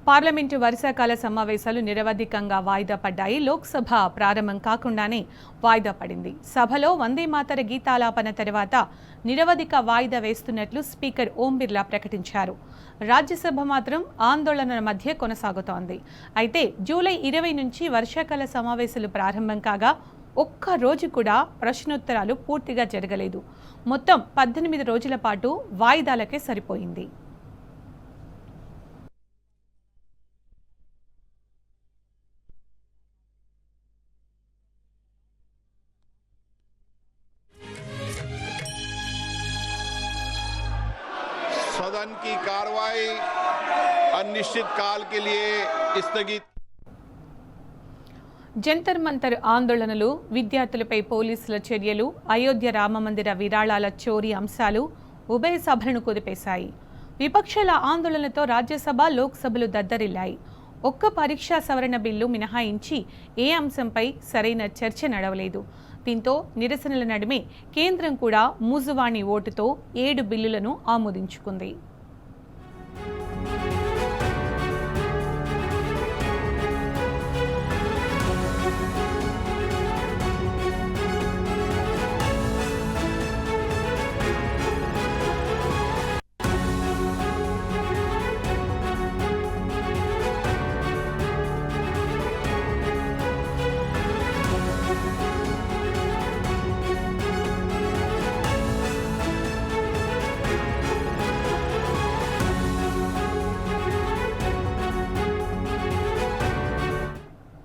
Parliament వర్షాకాల సమావేశాలు నిరవధికంగా వాయిదా పడ్డాయి. లోక్సభ ప్రారంభం కాకుండానే వాయిదా పడింది. సభలో వందే మాతర గీతాలాపన తర్వాత నిరవధిక వాయిదా వేస్తున్నట్లు స్పీకర్ ఓం బిర్లా ప్రకటించారు. రాజ్యసభ మాత్రం ఆందోళనల మధ్య కొనసాగుతోంది. అయితే జూలై 20 నుంచి వర్షాకాల సమావేశాలు ప్రారంభం కాగా ఒక్క రోజు కూడా ప్రశ్నోత్తరాలు పూర్తిగా జరగలేదు. మొత్తం 18 రోజుల పాటు వాయిదాలకే సరిపోయింది. सदन की कार्रवाई अनिश्चित काल के लिए स्थगित। జంతర్ మంతర్ ఆందోళనలు, విద్యార్థులపై పోలీసుల చర్యలు, అయోధ్య రామమందిర విరాళాల చోరీ అంశాలు ఉభయ సభలను కుదిపేశాయి. విపక్షాల ఆందోళనలతో రాజ్యసభ, లోక్సభలు దద్దరిల్లాయి. ఒక్క పరీక్షా సవరణ బిల్లు మినహాయించి ఏ అంశంపై సరైన చర్చ నడవలేదు. దీంతో నిరసనల నడుమే కేంద్రం కూడా మూజువాణి ఓటుతో 7 బిల్లులను ఆమోదించుకుంది.